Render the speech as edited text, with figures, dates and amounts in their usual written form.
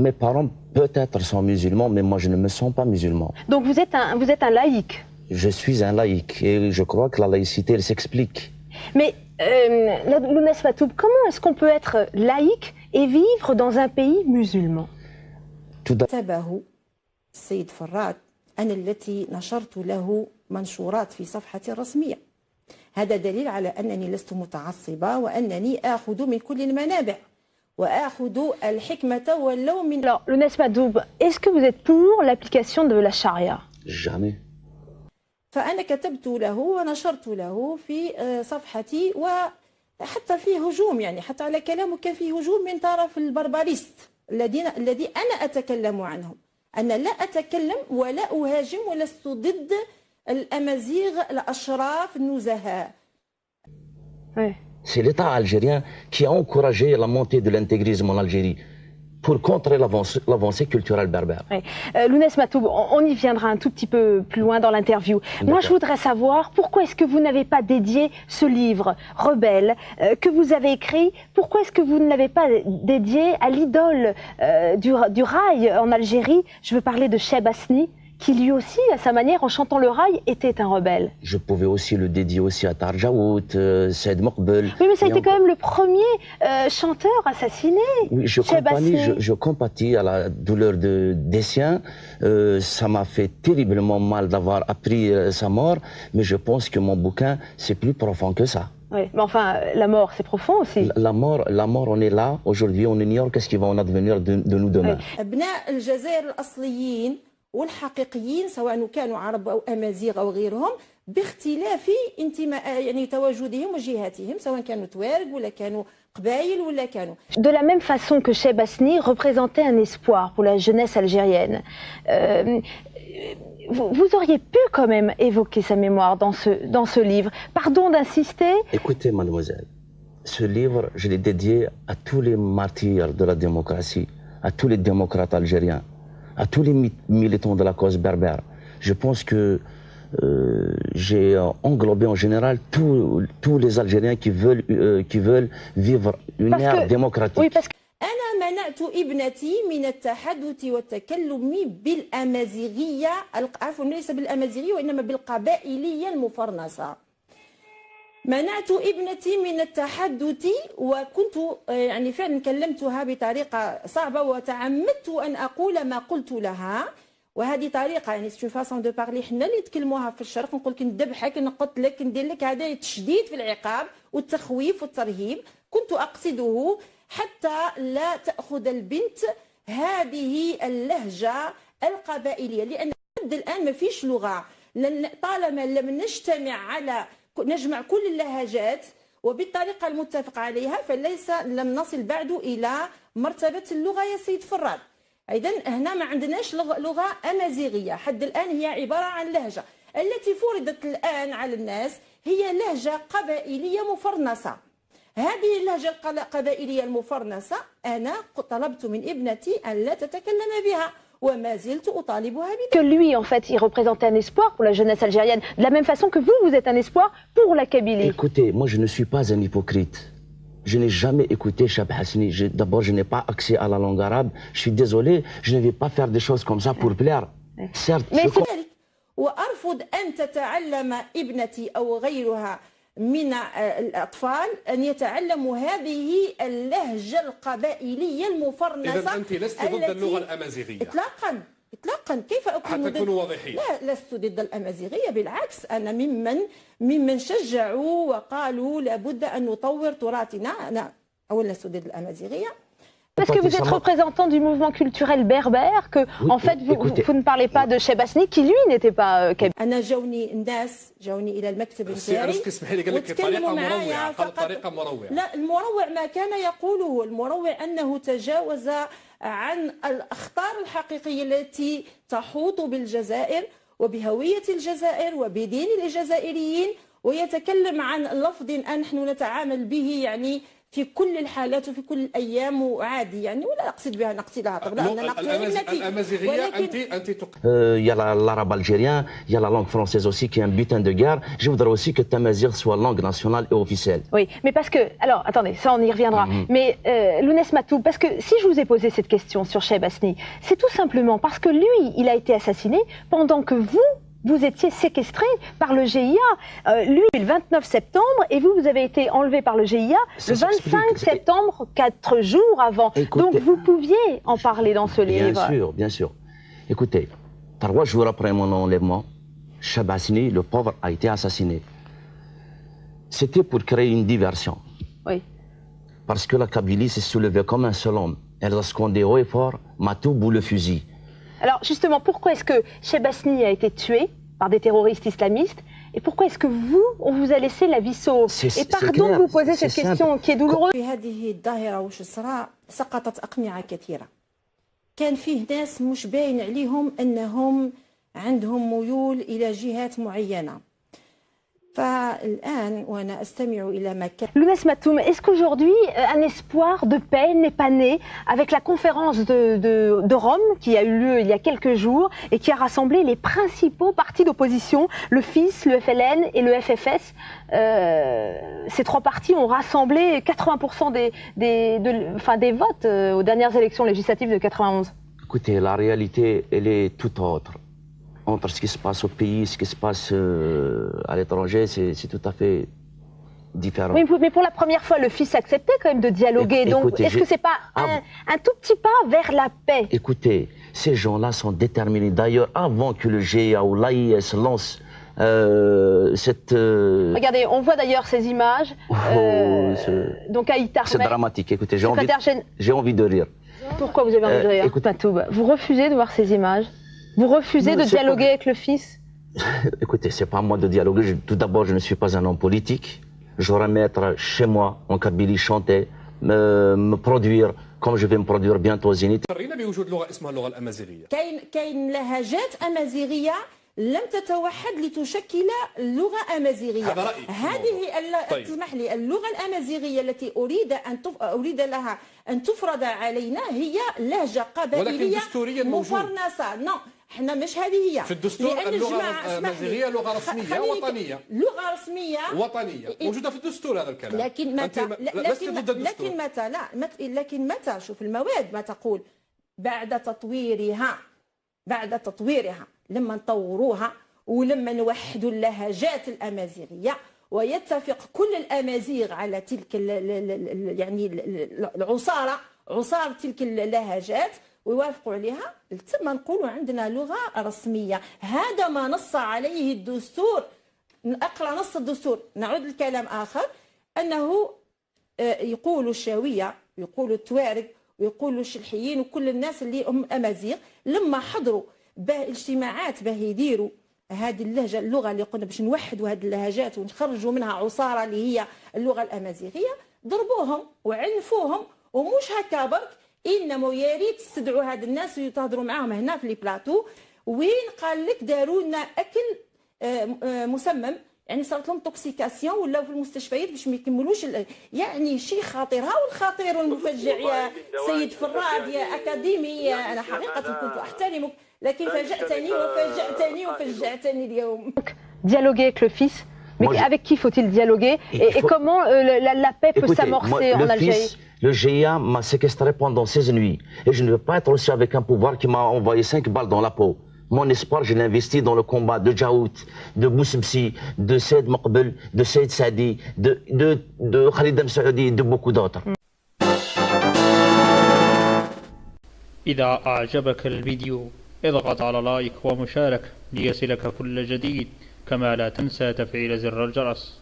mes parents peut-être sont musulmans, mais moi je ne me sens pas musulman. Donc vous êtes un laïc. Je suis un laïc et je crois que la laïcité, elle s'explique. Mais Lounès Matoub, comment est-ce qu'on peut être laïque et vivre dans un pays musulman? كتبه السيد فرات أنا التي نشرت له منشورات في صفحتي الرسمية. هذا دليل على أنني لست متعصبة وأنني آخذ من كل المنابع وآخذ الحكمة واللوم من. Alors, Lounès Matoub, est-ce que vous êtes pour l'application de la charia? Jamais. فأنا كتبت له ونشرت له في صفحتي وحتى في هجوم يعني حتى على كلامه كان في هجوم من طرف البربريست الذي أنا أتكلم عنهم. أنا لا أتكلم ولا أهاجم ولست ضد الأمازيغ الأشراف النزهاء. C'est l'État algérien qui a encouragé la montée de l'intégrisme en Algérie pour contrer l'avancée culturelle berbère. Oui. Lounès Matoub, on y viendra un tout petit peu plus loin dans l'interview. Moi, je voudrais savoir pourquoi est-ce que vous n'avez pas dédié ce livre, Rebelle, que vous avez écrit, pourquoi est-ce que vous ne l'avez pas dédié à l'idole du rail en Algérie? Je veux parler de Cheb Asni, qui lui aussi, à sa manière, en chantant le rail, était un rebelle. Je pouvais aussi le dédier aussi à Tarjaout, Saïd Moqbel. Oui, mais ça a été quand même le premier chanteur assassiné. Oui, je compatis à la douleur des siens. Ça m'a fait terriblement mal d'avoir appris sa mort, mais je pense que mon bouquin, c'est plus profond que ça. Oui, mais enfin, la mort, c'est profond aussi. La mort, on est là. Aujourd'hui, on ignore qu'est-ce qui va en advenir de nous demain. Oui. والحقيقيين سواء كانوا عرب أو أمازيغ أو غيرهم باختلاف انتماء يعني تواجدهم وجهاتهم سواء كانوا توارق ولا كانوا قبائل ولا كانوا. De la même façon que Cheb Asni représentait un espoir pour la jeunesse algérienne, vous auriez pu quand même évoquer sa mémoire dans ce livre. Pardon d'insister. Écoutez, mademoiselle, ce livre, je l'ai dédié à tous les martyrs de la démocratie, à tous les démocrates algériens, à tous les militants de la cause berbère. Je pense que j'ai englobé en général tous les Algériens qui veulent vivre une ère démocratique. Oui, parce que أنا منعت ابنتي من التحدث والتكلم بالأمازيغية عفوا ليس بالأمازيغية وإنما بالقبائلية المفرنسة. منعت ابنتي من التحدث وكنت يعني فعلا كلمتها بطريقة صعبة وتعمدت أن أقول ما قلت لها وهذه طريقة يعني سي فاسون دو بارلي حنا اللي نتكلموها في الشرق نقول لك نذبحك نقتلك ندير لك هذا تشديد في العقاب والتخويف والترهيب كنت أقصده حتى لا تأخذ البنت هذه اللهجة القبائلية لأن الآن ما فيش لغة طالما لم نجمع كل اللهجات وبالطريقة المتفق عليها فليس لم نصل بعد إلى مرتبة اللغة يا سيد فراد. إذن هنا ما عندناش لغة أمازيغية حد الآن هي عبارة عن لهجة التي فرضت الآن على الناس هي لهجة قبائلية مفرنسة. هذه اللهجة القبائلية المفرنسة أنا طلبت من ابنتي أن لا تتكلم بها. Que lui, en fait, il représentait un espoir pour la jeunesse algérienne, de la même façon que vous êtes un espoir pour la Kabylie. Écoutez, moi je ne suis pas un hypocrite. Je n'ai jamais écouté Cheb Asni. D'abord, je n'ai pas accès à la langue arabe. Je suis désolé, je ne vais pas faire des choses comme ça pour plaire. Certes, mais وأرفض أن تتعلم ابنتي أو غيرها من الأطفال أن يتعلموا هذه اللهجة القبائلية المفرنسة. إذا أنت لست ضد اللغة الأمازيغية؟ إطلاقا كيف أكون حتى تكونوا واضحين. لا لست ضد الأمازيغية بالعكس أنا ممن شجعوا وقالوا لابد أن نطور تراثنا. أنا أولا لست ضد الأمازيغية. Parce que vous êtes représentant du mouvement culturel berbère, que oui, en fait vous ne parlez pas de Cheb Asni qui lui n'était pas kabyle. أنا جاوني الناس جاوني إلى المكتب نتاعي وتكلموا معايا بطريقة مروعة. لا المروع ما كان يقوله المروع أنه تجاوز عن الأخطار الحقيقية التي تحوط بالجزائر وبهوية الجزائر وبدين الجزائريين ويتكلم عن لفظ نحن نتعامل به يعني في كل الحالات وفي كل الايام وعادي يعني، ولا اقصد بها نقتل العرب، لا انا نقتل الامازيغيه. انت Il y a l'arabe algérien, il y a la langue française aussi qui est un butin de guerre. Je voudrais aussi que Tamazigh soit langue nationale et officielle. Oui, mais parce que... Alors, attendez, ça on y reviendra. Mais Lounès Matoub, parce que si je vous ai posé cette question sur Cheb Hasni, c'est tout simplement parce que lui, il a été assassiné pendant que vous étiez séquestré par le GIA. Lui, le 29 septembre, et vous avez été enlevé par le GIA le 25 septembre, 4 jours avant. Écoutez, donc vous pouviez en parler dans ce livre. Bien sûr, bien sûr. Écoutez, 3 jours après mon enlèvement, Cheb Hasni, le pauvre, a été assassiné. C'était pour créer une diversion. Oui. Parce que la Kabylie s'est soulevée comme un seul homme. Elle a scandé haut et fort, Matoub ou le fusil. Alors justement, pourquoi est-ce que Cheb Hasni a été tué par des terroristes islamistes, et pourquoi est-ce que on vous a laissé la vie sauve? Et pardon de vous poser cette question qui est douloureuse. في هذه الظاهرة وش صرا سقطت أقنعة كثيرة. كان فيه ناس مش باين عليهم أنهم عندهم ميول إلى جهات معينة. فالآن وأنا أستمع إلى ما كان. Lounès Matoub, est-ce qu'aujourd'hui un espoir de paix n'est pas né avec la conférence de Rome qui a eu lieu il y a quelques jours et qui a rassemblé les principaux partis d'opposition, le FIS, le FLN et le FFS? Ces 3 partis ont rassemblé 80% des votes aux dernières élections législatives de 91. Écoutez, la réalité, elle est tout autre. Entre ce qui se passe au pays, ce qui se passe à l'étranger, c'est tout à fait différent. Oui, mais pour la première fois, le FIS acceptait quand même de dialoguer. Donc, est-ce que c'est pas un tout petit pas vers la paix? Écoutez, ces gens-là sont déterminés. D'ailleurs, avant que le GIA ou l'AIS lance cette... Regardez, on voit d'ailleurs ces images. Donc, Aït Ahmed. C'est dramatique. Écoutez, j'ai envie de rire. Pourquoi vous avez envie de rire, Matoub? Vous refusez de voir ces images? Vous refusez de dialoguer avec le FIS? Écoutez, c'est pas à moi de dialoguer. Tout d'abord, je ne suis pas un homme politique. J'aurais aimé être chez moi, en Kabylie, chanter, me produire, comme je vais me produire bientôt au Zénith. بوجود لغة اسمها اللغة الأمازيغية. كاين لهجات أمازيغية لم تتوحد لتشكل لغة أمازيغية. هذه تسمح لي اللغة الأمازيغية التي أريد لها أن تفرض علينا هي لهجة قبائلية مفرنسة. احنا مش هذه هي في الدستور. اللغة الأمازيغية لغة رسمية وطنية. لغة رسمية وطنية موجودة في الدستور هذا الكلام. لكن متى شوف المواد ما تقول بعد تطويرها لما نطوروها ولما نوحدوا اللهجات الأمازيغية ويتفق كل الأمازيغ على تلك يعني عصارة تلك اللهجات ويوافقوا عليها، ثم نقولوا عندنا لغة رسمية. هذا ما نص عليه الدستور. أقرأ نص الدستور. نعود لكلام آخر أنه يقولوا الشاوية، يقولوا التوارق، ويقولوا الشلحيين وكل الناس اللي هم أمازيغ لما حضروا اجتماعات باه يديروا هذه اللغة اللي قلنا باش نوحدوا هذه اللهجات ونخرجوا منها عصارة اللي هي اللغة الأمازيغية، ضربوهم وعنفوهم. ومش هكا برك، انما يا ريت تستدعوا هاد الناس وتهضروا معاهم هنا في لي بلاطو. وين قال لك داروا لنا اكل مسمم، يعني صارت لهم توكسيكاسيون ولاو في المستشفيات باش ما يكملوش يعني شيء خطير. ها والخطير والمفجع يا سيد فراد يا اكاديمي، انا حقيقه كنت احترمك لكن فاجأتني اليوم. Dialoguer avec le FIS, mais avec qui faut-il dialoguer et comment la paix peut s'amorcer en Algérie? Le GIA m'a séquestré pendant 16 nuits et je ne veux pas être aussi avec un pouvoir qui m'a envoyé 5 balles dans la peau. Mon espoir, je l'ai investi dans le combat de Djaout, de Boussibsi, de Saïd Maqbel, de Saïd Saadi, de Khalid Msaoudi et de beaucoup d'autres. إذا أعجبك الفيديو اضغط على لايك ومشاركة ليصلك كل جديد، كما لا تنسى تفعيل زر الجرس.